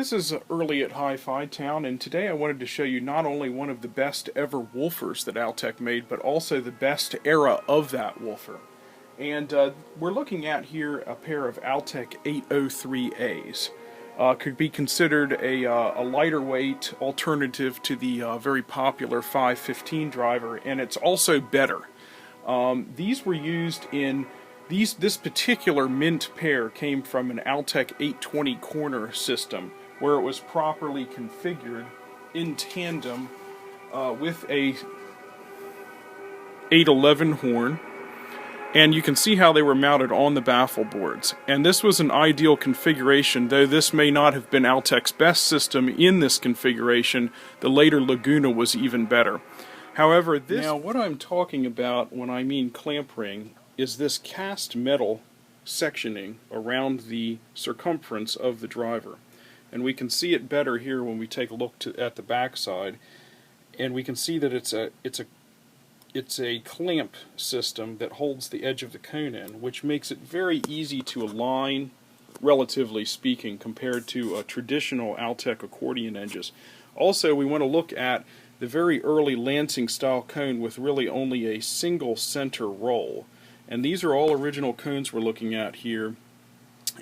This is early at HiFiTown, and today I wanted to show you not only one of the best ever woofers that Altec made, but also the best era of that woofer. And we're looking at here a pair of Altec 803As. Could be considered a lighter weight alternative to the very popular 515 driver, and it's also better. These were used in this particular mint pair came from an Altec 820 corner system where it was properly configured in tandem with a 811 horn, and you can see how they were mounted on the baffle boards. And this was an ideal configuration, though this may not have been Altec's best system in this configuration. The later Laguna was even better. However, now what I'm talking about when I mean clamp ring is this cast metal sectioning around the circumference of the driver. And we can see it better here when we take a look at the back side, and we can see that it's a clamp system that holds the edge of the cone in, which makes it very easy to align, relatively speaking, compared to traditional Altec accordion edges. Also, we want to look at the very early Lansing style cone with really only a single center roll. And these are all original cones we're looking at here.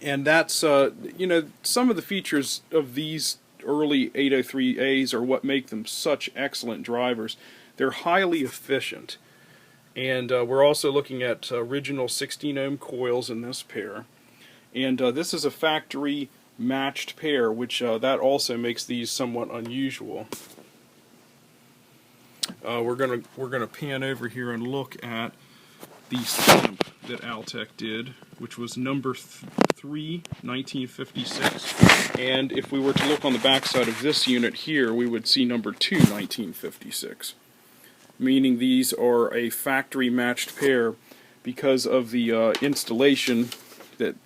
And that's, you know, some of the features of these early 803As are what make them such excellent drivers. They're highly efficient. And we're also looking at original 16 ohm coils in this pair. And this is a factory matched pair, which that also makes these somewhat unusual. We're gonna pan over here and look at the stamp that Altec did, which was number 3, 1956. And if we were to look on the back side of this unit here, we would see number 2, 1956. Meaning these are a factory matched pair because of the installation that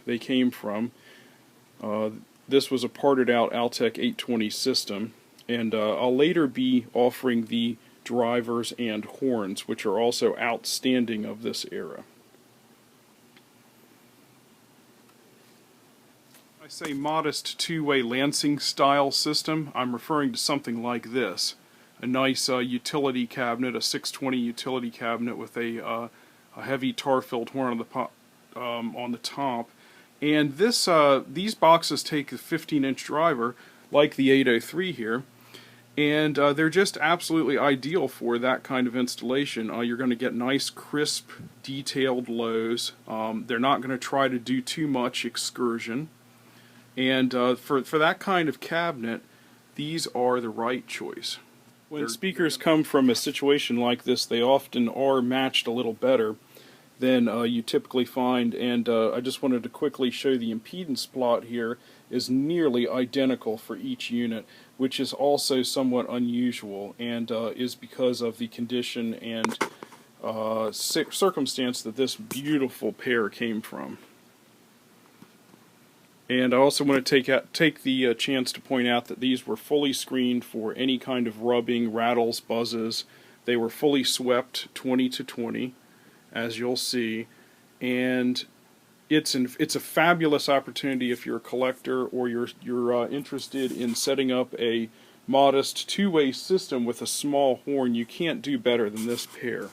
they came from. This was a parted out Altec 820 system, and I'll later be offering the drivers and horns, which are also outstanding of this era. I say modest two-way Lansing style system, I'm referring to something like this. A nice utility cabinet, a 620 utility cabinet with a heavy tar-filled horn on the top. And these boxes take a 15-inch driver, like the 803 here, and they're just absolutely ideal for that kind of installation. You're going to get nice, crisp, detailed lows. They're not going to try to do too much excursion. And for that kind of cabinet, these are the right choice. When speakers come from a situation like this, they often are matched a little better than you typically find, and I just wanted to quickly show the impedance plot here is nearly identical for each unit, which is also somewhat unusual, and is because of the condition and circumstance that this beautiful pair came from. And I also want to take the chance to point out that these were fully screened for any kind of rubbing, rattles, buzzes. They were fully swept 20 to 20, as you'll see, and it's a fabulous opportunity if you're a collector or you're interested in setting up a modest two-way system with a small horn. You can't do better than this pair.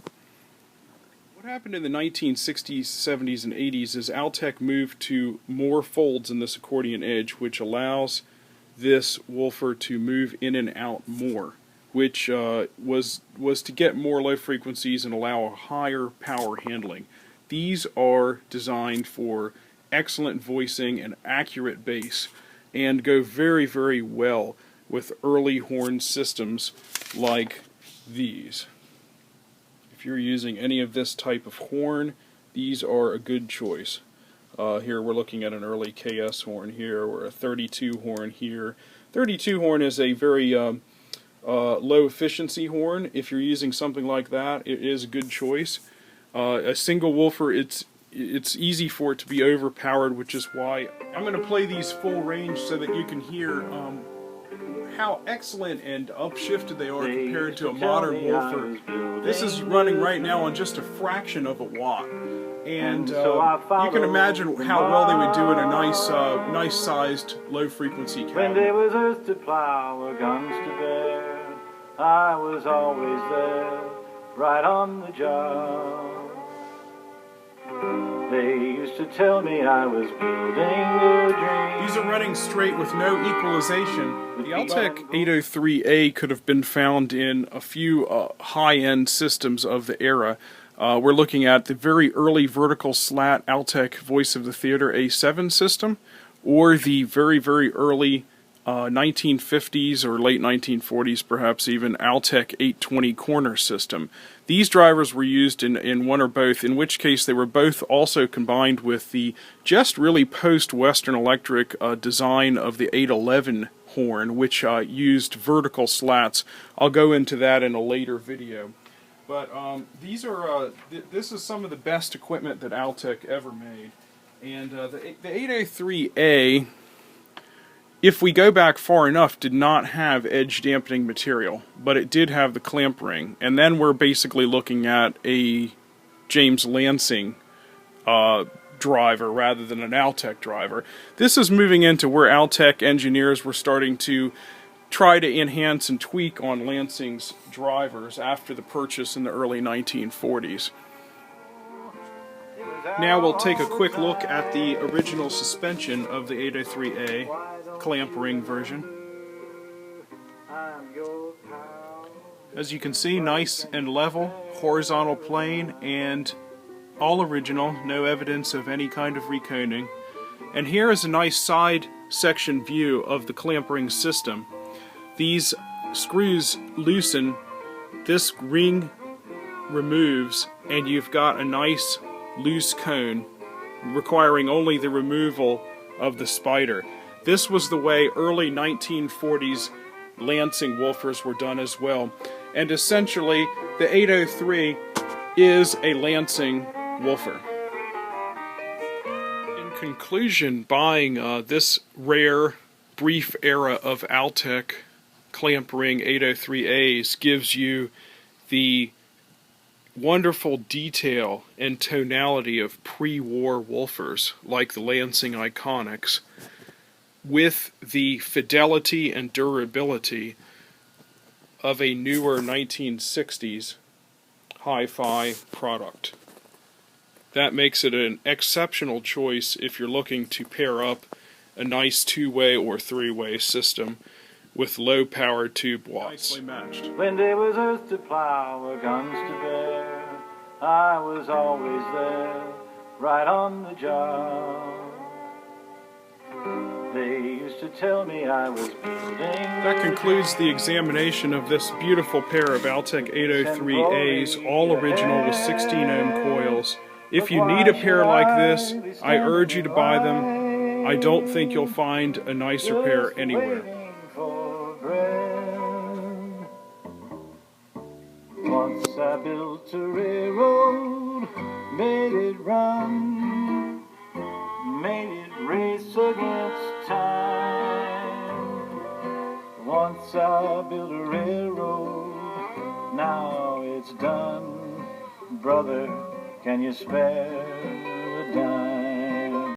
What happened in the 1960s, 70s, and 80s is Altec moved to more folds in this accordion edge, which allows this woofer to move in and out more, which was to get more low frequencies and allow a higher power handling. These are designed for excellent voicing and accurate bass, and go very, very well with early horn systems like these. If you're using any of this type of horn, these are a good choice. Here we're looking at an early KS horn here, or a 32 horn here. 32 horn is a very low efficiency horn. If you're using something like that, it is a good choice. A single woofer, it's easy for it to be overpowered, which is why I'm going to play these full range so that you can hear how excellent and upshifted they are compared to a modern woofer. This is running right now on just a fraction of a watt. And you can imagine how well they would do in a nice sized low frequency cabinet. When there was earth to plow or guns to bear, I was always there, right on the job. They used to tell me I was building a dream. These are running straight with no equalization. The Altec 803A could have been found in a few high-end systems of the era. We're looking at the very early vertical slat Altec Voice of the Theater A7 system, or the very early 1950s or late 1940s, perhaps even, Altec 820 corner system. These drivers were used in one or both, in which case they were both also combined with the just really post-Western Electric design of the 811 horn, which used vertical slats. I'll go into that in a later video. But these are this is some of the best equipment that Altec ever made. And the 803A, if we go back far enough, did not have edge dampening material, but it did have the clamp ring. And then we're basically looking at a James Lansing driver rather than an Altec driver. This is moving into where Altec engineers were starting to try to enhance and tweak on Lansing's drivers after the purchase in the early 1940s. Now we'll take a quick look at the original suspension of the 803A clamp ring version. As you can see, nice and level, horizontal plane, and all original, no evidence of any kind of reconing. And here is a nice side section view of the clamp ring system. These screws loosen, this ring removes, and you've got a nice loose cone requiring only the removal of the spider. This was the way early 1940s Lansing woofers were done as well. And essentially, the 803 is a Lansing woofer. In conclusion, buying this rare, brief era of Altec clamp ring 803As gives you the wonderful detail and tonality of pre-war woofers like the Lansing Iconics, with the fidelity and durability of a newer 1960s hi-fi product. That makes it an exceptional choice if you're looking to pair up a nice two-way or three-way system with low-power tube watts. Nicely matched. When there was earth to plow or guns to bear, I was always there, right on the job. They used to tell me I was building. That concludes the examination of this beautiful pair of Altec 803As, all original with 16 ohm coils. If you need a pair like this, I urge you to buy them. I don't think you'll find a nicer pair anywhere. Once I built a railroad, made it run, made it race against time. Once I built a railroad, now it's done. Brother, can you spare